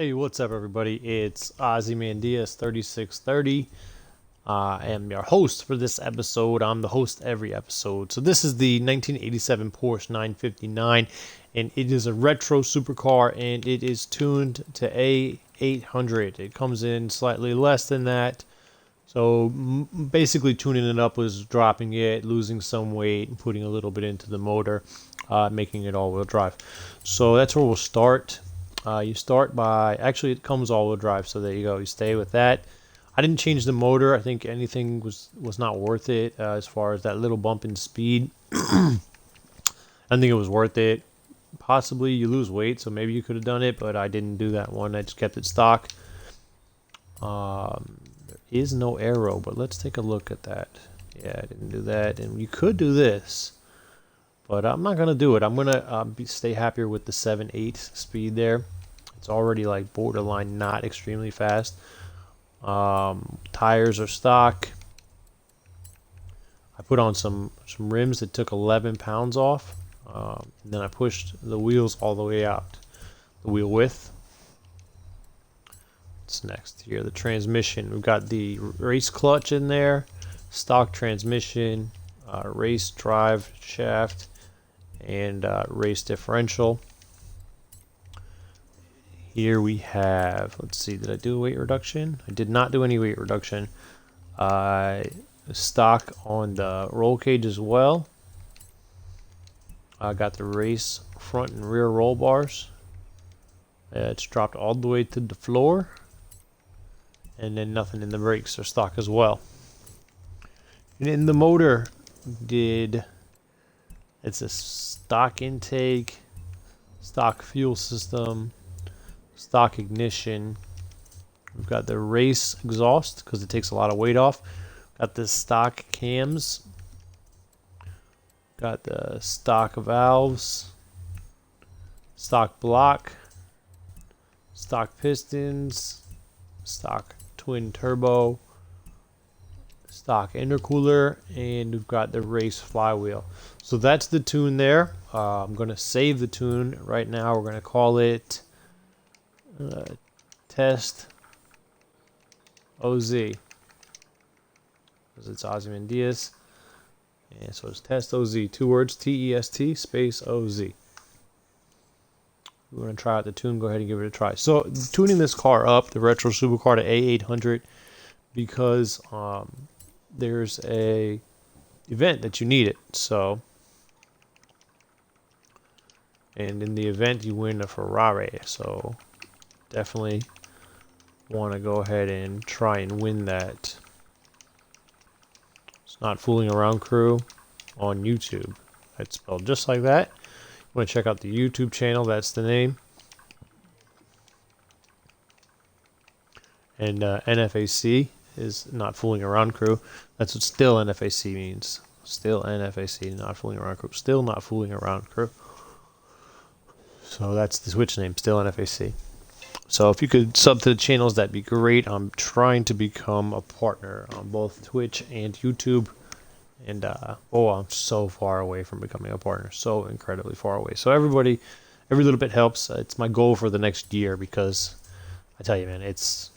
Hey, what's up, everybody? It's Ozymandias 3630. I am your host for this episode. I'm the host every episode. So this is the 1987 Porsche 959, and it is a retro supercar, and it is tuned to A800. It comes in slightly less than that. So basically, tuning it up was dropping it, losing some weight, and putting a little bit into the motor, making it all-wheel drive. So that's where we'll start. You start by, actually it comes all-wheel drive, so there you go. You stay with that. I didn't change the motor. I think anything was not worth it as far as that little bump in speed. I don't think it was worth it. Possibly you lose weight, so maybe you could have done it, but I didn't do that one. I just kept it stock. There is no arrow, but let's take a look at that. Yeah, I didn't do that, and you could do this. But I'm not going to do it. I'm going to stay happier with the 7.8 speed there. It's already like borderline not extremely fast. Tires are stock. I put on some rims that took 11 pounds off. And then I pushed the wheels all the way out. The wheel width. What's next here? The transmission. We've got the race clutch in there. Stock transmission. Race drive shaft. And race differential. Here we have, let's see, did I do a weight reduction? I did not do any weight reduction. Stock on the roll cage as well. I got the race front and rear roll bars. It's dropped all the way to the floor. And then nothing in the brakes are stock as well. And in the motor, it's a stock intake, stock fuel system, stock ignition. We've got the race exhaust because it takes a lot of weight off. Got the stock cams. Got the stock valves, stock block, stock pistons, stock twin turbo, stock intercooler, and we've got the race flywheel. So that's the tune there. I'm going to save the tune right now. We're going to call it Test OZ, because it's Ozymandias. And so it's Test OZ, 2 words, T-E-S-T space O-Z. We're going to try out the tune. Go ahead and give it a try. So tuning this car up, the retro supercar, to A800, because there's a event that you need it. So, and in the event you win a Ferrari. So definitely want to go ahead and try and win that. It's Not Fooling Around Crew on YouTube. It's spelled just like that. You want to check out the YouTube channel, that's the name. And NFAC is Not Fooling Around Crew. That's what still NFAC means. Still NFAC, Not Fooling Around Crew. Still Not Fooling Around Crew. So that's the Twitch name, still NFAC. So if you could sub to the channels, that'd be great. I'm trying to become a partner on both Twitch and YouTube. And, I'm so far away from becoming a partner. So incredibly far away. So everybody, every little bit helps. It's my goal for the next year because, I tell you, man, it's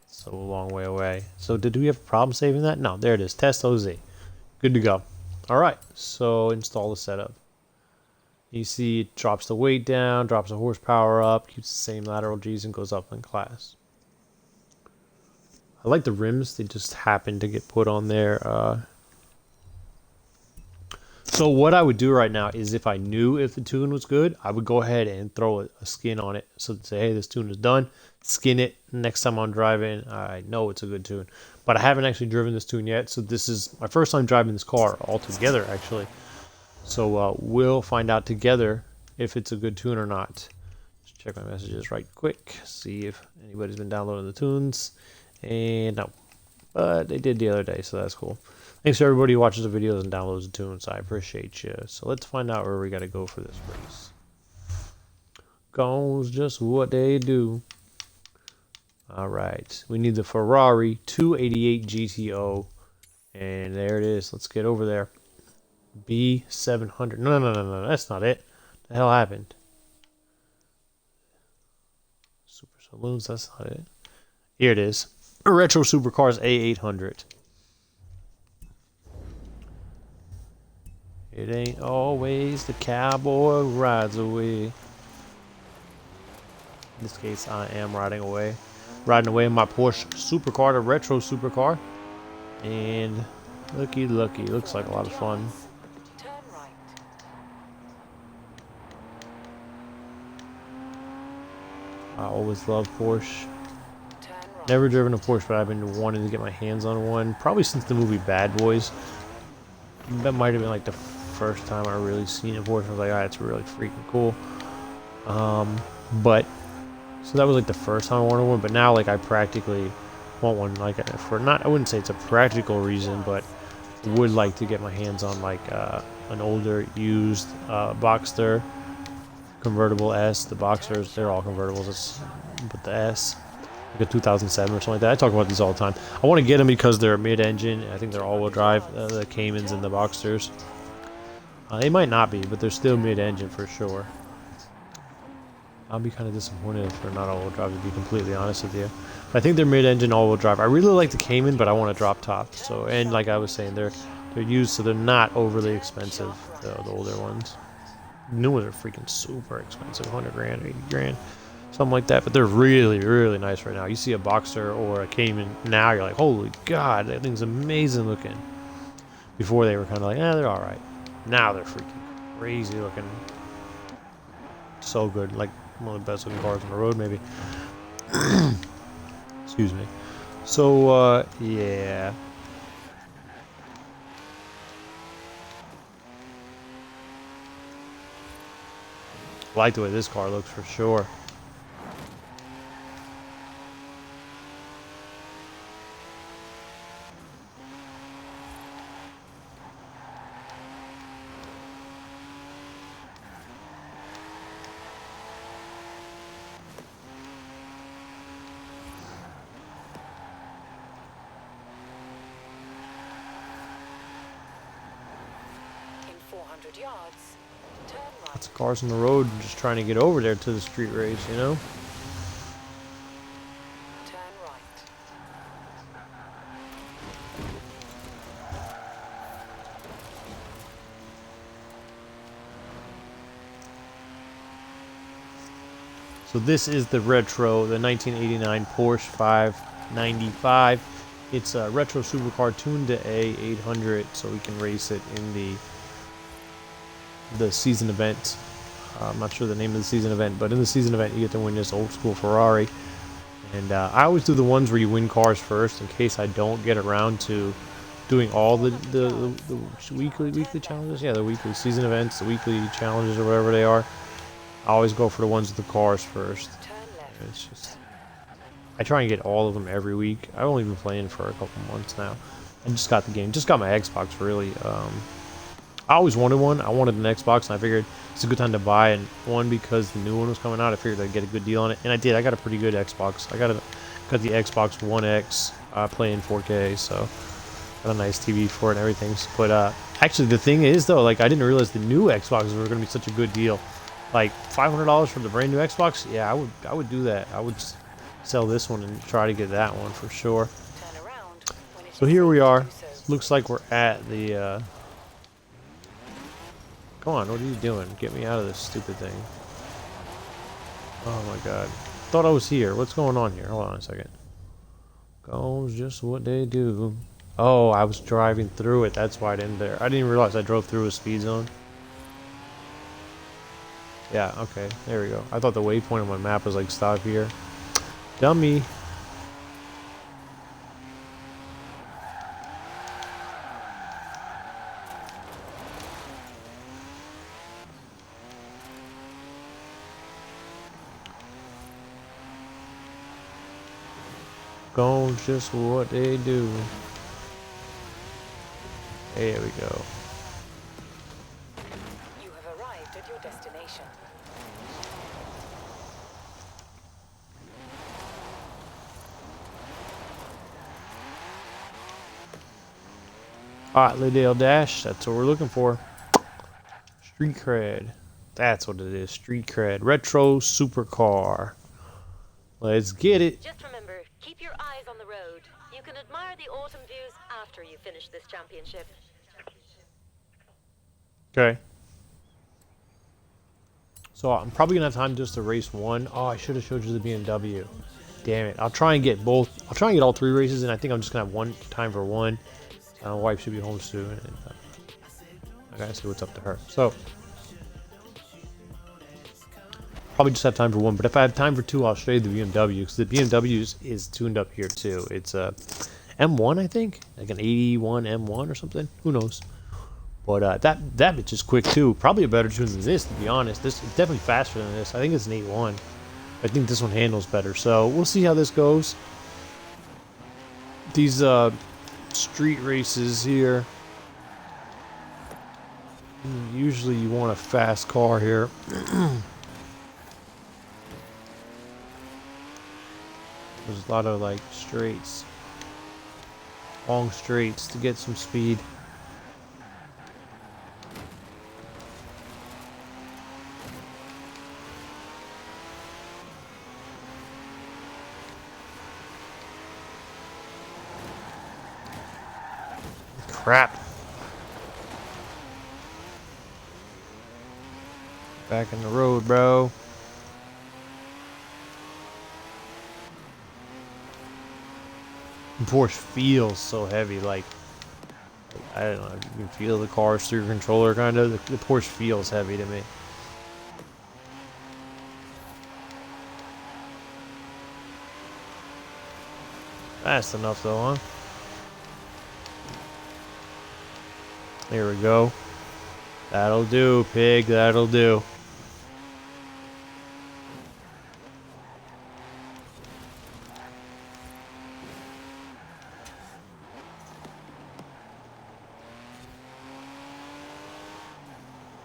so a long way away. So did we have a problem saving that? No, there it is. Test OZ. Good to go. All right, so install the setup. You see it drops the weight down, drops the horsepower up, keeps the same lateral G's, and goes up in class. I like the rims. They just happen to get put on there. So what I would do right now is if I knew if the tune was good, I would go ahead and throw a skin on it. So to say, hey, this tune is done. Skin it. Next time I'm driving, I know it's a good tune. But I haven't actually driven this tune yet. So this is my first time driving this car altogether, actually. So we'll find out together if it's a good tune or not. Just check my messages right quick. See if anybody's been downloading the tunes. And no. But they did the other day, so that's cool. Thanks to everybody who watches the videos and downloads the tunes. I appreciate you. So let's find out where we got to go for this race. Goes just what they do. All right. We need the Ferrari 288 GTO. And there it is. Let's get over there. B700. No. That's not it. What the hell happened? Super Saloons, that's not it. Here it is. Retro Supercars A800. It ain't always the cowboy rides away. In this case, I am riding away. Riding away in my Porsche supercar, the retro supercar. And looky, looks like a lot of fun. I always loved Porsche. Never driven a Porsche, but I've been wanting to get my hands on one. Probably since the movie Bad Boys. That might have been like the first time I really seen a Porsche. I was like, ah, it's really freaking cool. But so that was like the first time I wanted one. But now, like, I practically want one. Like, for not, I wouldn't say it's a practical reason, but would like to get my hands on like an older used Boxster convertible S. The Boxsters, they're all convertibles. But the S. Like a 2007 or something like that. I talk about these all the time. I want to get them because they're mid-engine. I think they're all-wheel drive, the Caymans and the Boxsters. They might not be, but they're still mid-engine for sure. I'll be kind of disappointed if they're not all-wheel drive, to be completely honest with you. But I think they're mid-engine all-wheel drive. I really like the Cayman, but I want a drop top. So, and like I was saying, they're used, so they're not overly expensive. The older ones. New ones are freaking super expensive, 100 grand, 80 grand. Something like that, but they're really, really nice right now. You see a Boxster or a Cayman now, you're like, holy God, that thing's amazing looking. Before they were kind of like, they're all right. Now they're freaking crazy looking. So good, like one of the best looking cars on the road, maybe. Excuse me. So, yeah. I like the way this car looks for sure. Yards, turn right. Lots of cars on the road just trying to get over there to the street race, you know? Turn right. So this is the retro, the 1989 Porsche 595. It's a retro supercar tuned to A800, so we can race it in the season event. I'm not sure the name of the season event, but in the season event you get to win this old school Ferrari. And I always do the ones where you win cars first, in case I don't get around to doing all the weekly challenges. Yeah, the weekly season events, the weekly challenges, or whatever they are. I always go for the ones with the cars first. It's just, I try and get all of them every week. I've only been playing for a couple months now. I just got the game, just got my Xbox really. I always wanted one. I wanted an Xbox, and I figured it's a good time to buy one because the new one was coming out. I figured I'd get a good deal on it, and I did. I got a pretty good Xbox. I got the Xbox One X, playing 4K, so got a nice TV for it and everything. But actually, the thing is though, like I didn't realize the new Xboxes were going to be such a good deal. Like $500 for the brand new Xbox. Yeah, I would do that. I would sell this one and try to get that one for sure. So here we are. Looks like we're at the. Come on, what are you doing? Get me out of this stupid thing. Oh my God. Thought I was here. What's going on here? Hold on a second. Goes just what they do. Oh, I was driving through it. That's why I didn't there. I didn't even realize I drove through a speed zone. Yeah, okay. There we go. I thought the waypoint on my map was like, stop here. Dummy. Goes just what they do. There we go. You have arrived at your destination. Otley Dash, that's what we're looking for. Street cred. That's what it is, street cred. Retro supercar. Let's get it. Just remember, keep your eyes on the road. You can admire the autumn views after you finish this championship. Okay. So I'm probably gonna have time just to race one. Oh, I should have showed you the BMW. Damn it. I'll try and get both. I'll try and get all 3 races, and I think I'm just gonna have one time for one. My wife should be home soon, and I gotta see what's up to her. So probably just have time for one. But if I have time for 2, I'll show you the BMW, because the BMW is tuned up here too. It's a M1, I think, like an 81 M1 or something. Who knows? But that bitch is quick too. Probably a better tune than this, to be honest. This is definitely faster than this. I think it's an 8.1. I think this one handles better. So we'll see how this goes. These street races here. Usually you want a fast car here. There's a lot of like straights. Long straights to get some speed. Crap. Back in the road, bro. The Porsche feels so heavy, like, I don't know, you can feel the cars through your controller, kind of. The Porsche feels heavy to me. Fast enough, though, huh? There we go. That'll do, pig. That'll do.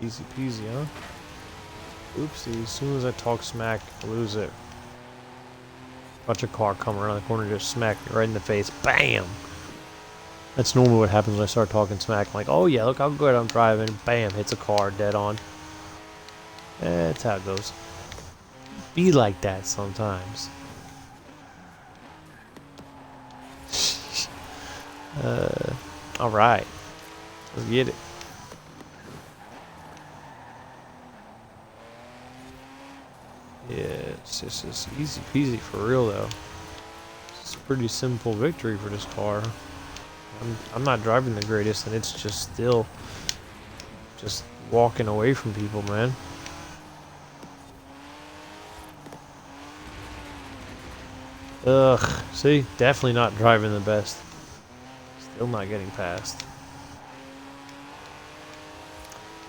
Easy peasy, huh? Oopsie. As soon as I talk smack, I lose it. Watch a car come around the corner and just smack me right in the face. Bam! That's normally what happens when I start talking smack. I'm like, oh yeah, look how good I'm driving. Bam, hits a car dead on. That's how it goes. Be like that sometimes. Alright. Let's get it. Yeah, it's just easy peasy for real though. It's a pretty simple victory for this car. I'm not driving the greatest, and it's just still just walking away from people, man. Ugh, see? Definitely not driving the best. Still not getting past.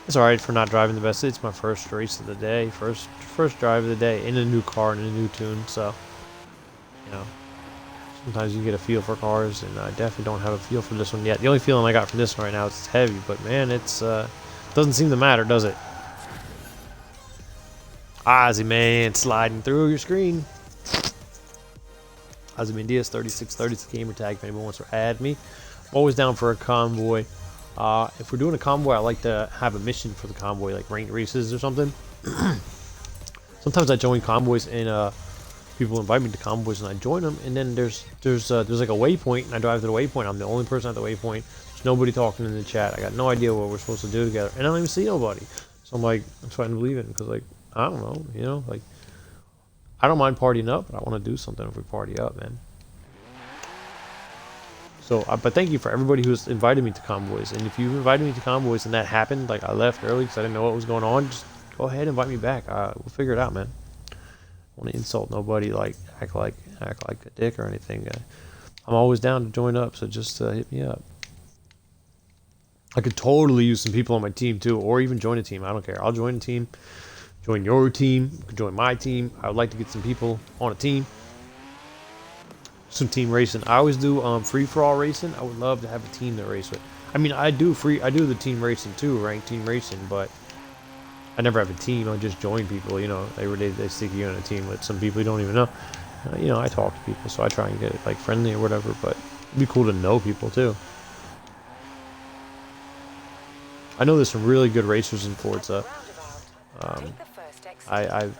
It's alright for not driving the best. It's my first race of the day. First drive of the day in a new car and a new tune, so, you know. Sometimes you get a feel for cars, and I definitely don't have a feel for this one yet. The only feeling I got from this one right now is it's heavy, but man, it's doesn't seem to matter, does it? Ozzy, man, sliding through your screen. Ozzy Mendias 3630 is the gamer tag if anyone wants to add me. I'm always down for a convoy. If we're doing a convoy, I like to have a mission for the convoy, like ranked races or something. Sometimes I join convoys and people invite me to convoys and I join them, and then there's like a waypoint, and I drive to the waypoint. I'm the only person at the waypoint. There's nobody talking in the chat. I got no idea what we're supposed to do together, and I don't even see nobody. So I'm like, I'm starting to believe it, because like, I don't know, you know, like, I don't mind partying up, but I want to do something if we party up, man. So, but thank you for everybody who's invited me to convoys, and if you invited me to convoys and that happened, like I left early because I didn't know what was going on, just go ahead and invite me back. We'll figure it out, man. Want to insult nobody, like act like a dick or anything. I'm always down to join up, so just hit me up. I could totally use some people on my team too, or even join a team. I don't care. I'll join a team, join your team, join my team. I would like to get some people on a team, some team racing. I always do free for all racing. I would love to have a team to race with. I mean, I do the team racing too, ranked team racing, but I never have a team. I just join people, you know. They stick you in a team with some people you don't even know. You know, I talk to people, so I try and get like friendly or whatever, but it'd be cool to know people too. I know there's some really good racers in Forza. I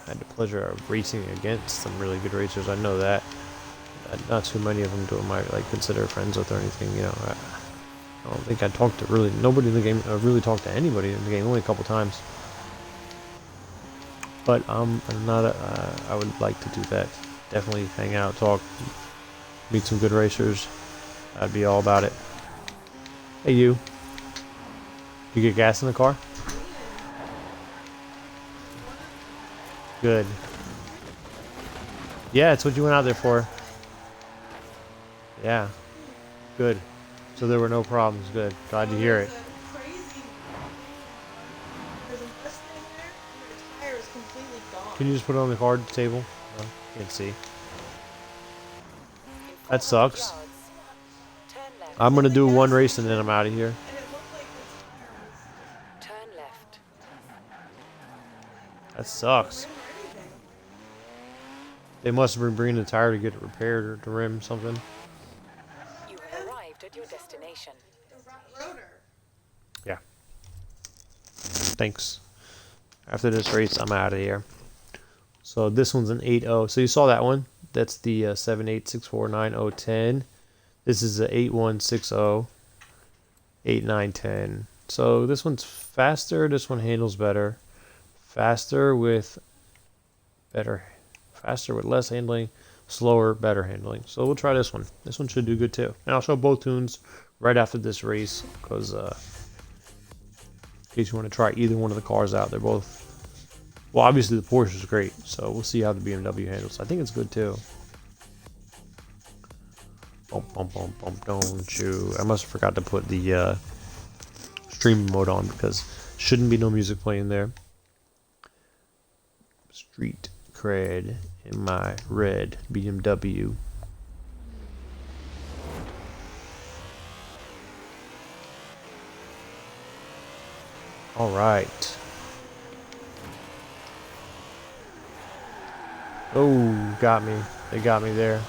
had the pleasure of racing against some really good racers. I know that. Not too many of them do I like consider friends with or anything. You know, I don't think I talked to really nobody in the game. I really talked to anybody in the game, only a couple times. But I'm not. I would like to do that. Definitely hang out, talk, meet some good racers. I'd be all about it. Hey, you. You get gas in the car? Good. Yeah, it's what you went out there for. Yeah. Good. So there were no problems. Good. Glad to hear it. Can you just put it on the card table? No, can't see. That sucks. I'm gonna do one race and then I'm out of here. Turn left. That sucks. They must have been bringing the tire to get it repaired or to rim something. You have arrived at your destination. Yeah. Thanks. After this race, I'm out of here. So this one's an 8.0. So you saw that one. That's the 78649010. This is a 8160 8910. So this one's faster. This one handles better. Faster with less handling. Slower, better handling. So we'll try this one. This one should do good too. And I'll show both tunes right after this race because in case you want to try either one of the cars out, they're both. Well, obviously the Porsche is great, so we'll see how the BMW handles. I think it's good too. Bump, bump, bump, bump, don't you? I must have forgot to put the streaming mode on because shouldn't be no music playing there. Street cred in my red BMW. All right. Oh, got me. They got me there.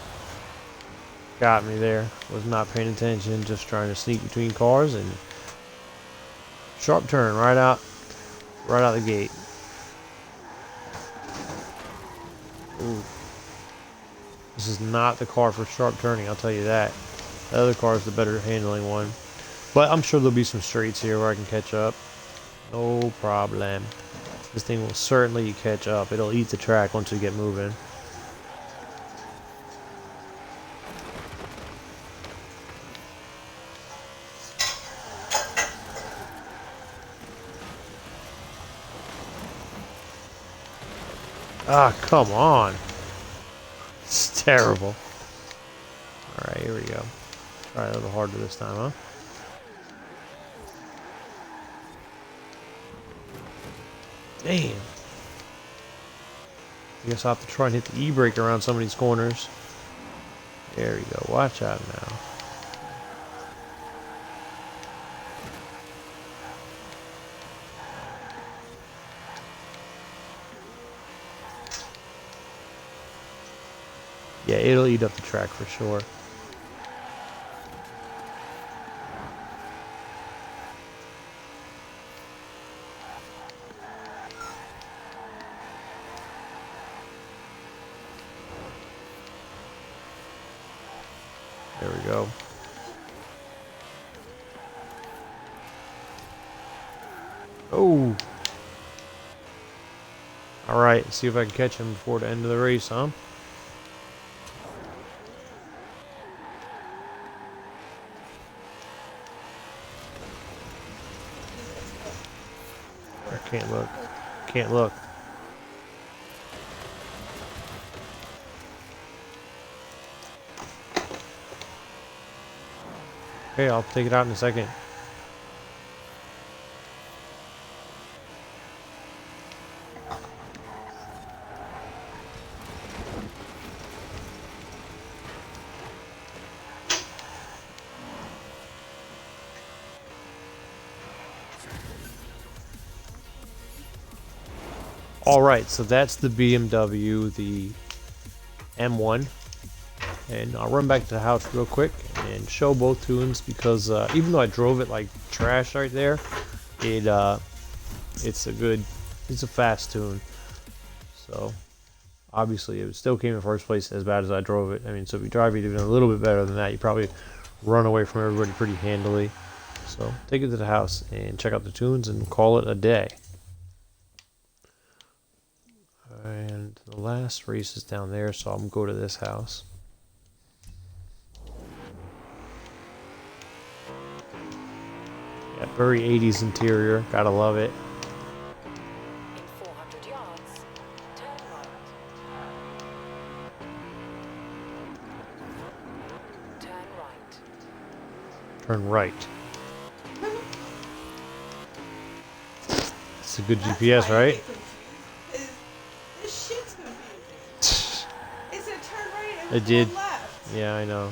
Got me there. Was not paying attention, just trying to sneak between cars and sharp turn right out the gate. Ooh. This is not the car for sharp turning, I'll tell you that. The other car is the better handling one. But I'm sure there'll be some straights here where I can catch up. No problem. This thing will certainly catch up. It'll eat the track once we get moving. Ah, come on. It's terrible. Alright, here we go. Try a little harder this time, huh? Damn. I guess I'll have to try and hit the e-brake around some of these corners. There we go. Watch out now. Yeah, it'll eat up the track for sure. There we go. Oh! Alright, see if I can catch him before the end of the race, huh? I can't look. Can't look. Okay, I'll take it out in a second. Alright, so that's the BMW, the M1. And I'll run back to the house real quick and show both tunes because even though I drove it like trash right there, it's a fast tune. So obviously it still came in first place as bad as I drove it. I mean, so if you drive it even a little bit better than that, you probably run away from everybody pretty handily. So take it to the house and check out the tunes and call it a day. And the last race is down there, so I'm going to go to this house. Yeah, very 80s interior. Gotta love it. In 400 yards, turn right. Turn right. Turn right. It's a good GPS, right? This shit's confusing. It said turn right and It did. left. Yeah, I know.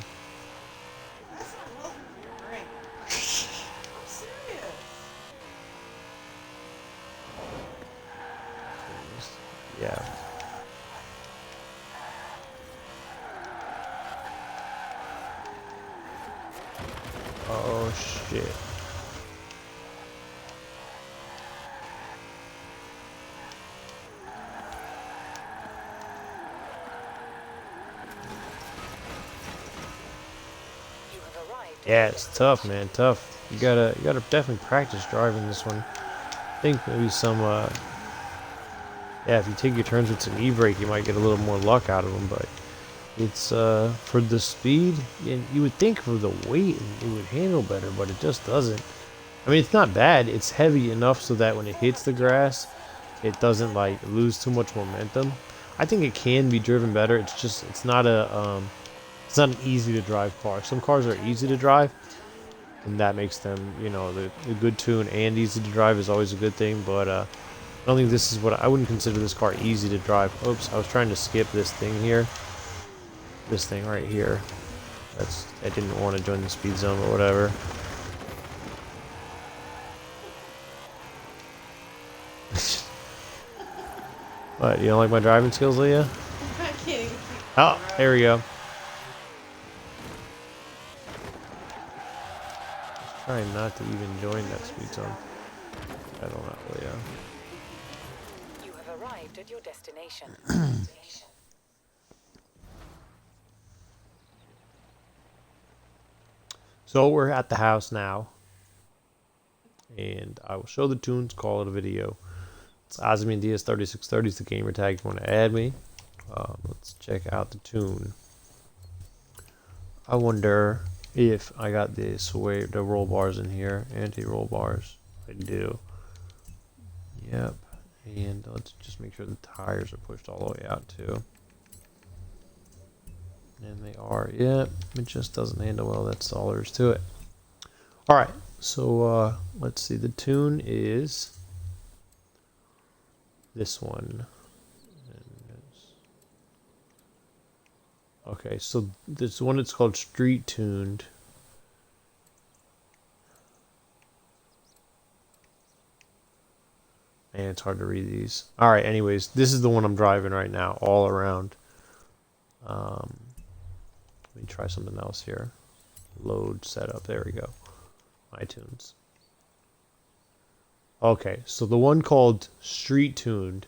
That's not welcome to your brain. I'm serious. Yeah. Oh shit. You have arrived. Yeah, it's tough, man. Tough. You gotta definitely practice driving this one. I think maybe some yeah, if you take your turns with some e-brake, you might get a little more luck out of them. But it's for the speed, and you would think for the weight it would handle better, but it just doesn't. I mean, it's not bad. It's heavy enough so that when it hits the grass, it doesn't like lose too much momentum. I think it can be driven better. It's just it's not an easy to drive car. Some cars are easy to drive, and that makes them, you know, the good tune and easy to drive is always a good thing. But I don't think this is what I wouldn't consider this car easy to drive. Oops, I was trying to skip this thing here. This thing right here. I didn't want to join the speed zone or whatever. What, you don't like my driving skills, Leah? I can't even keep Oh, there we go. Just trying not to even join that speed zone. I don't know, Leah. You have arrived at your destination. So we're at the house now, and I will show the tunes, call it a video. It's Ozymandias 3630 is the gamer tag if you want to add me. Let's check out the tune. I wonder if I got this way, the roll bars in here, anti-roll bars. I do. Yep. And let's just make sure the tires are pushed all the way out too. And they are. Yep. It just doesn't handle well. That's all there is to it. All right. So let's see. The tune is this one. Okay, so this one it's called Street Tuned. Man, it's hard to read these. All right, anyways, this is the one I'm driving right now, all around. Let me try something else here. Load setup. There we go. iTunes. Okay, so the one called Street Tuned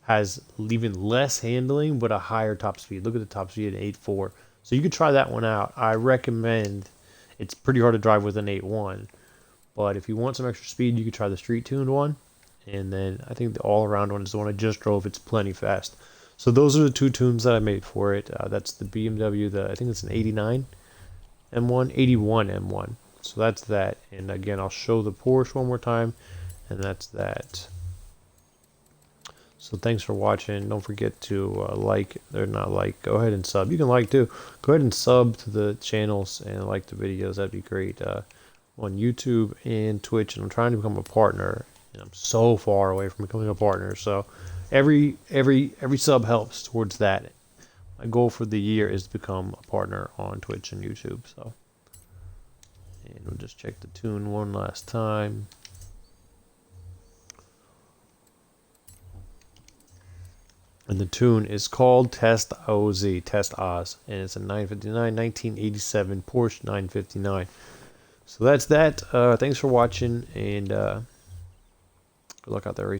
has even less handling but a higher top speed. Look at the top speed at 8.4. So you could try that one out. I recommend. It's pretty hard to drive with an 8.1, but if you want some extra speed, you could try the Street Tuned one. And then I think the all around one is the one I just drove. It's plenty fast. So those are the two tunes that I made for it. That's the BMW. I think it's an 89 M1, 81 M1. So that's that. And again, I'll show the Porsche one more time, and that's that. So thanks for watching. Don't forget to go ahead and sub. You can like too. Go ahead and sub to the channels and like the videos. That'd be great. On YouTube and Twitch, and I'm trying to become a partner. And I'm so far away from becoming a partner. So every sub helps towards that. My goal for the year is to become a partner on Twitch and YouTube. So, and we'll just check the tune one last time. And the tune is called Test OZ, Test Oz, and it's a 959 1987 Porsche 959. So that's that. Thanks for watching, and good luck out there.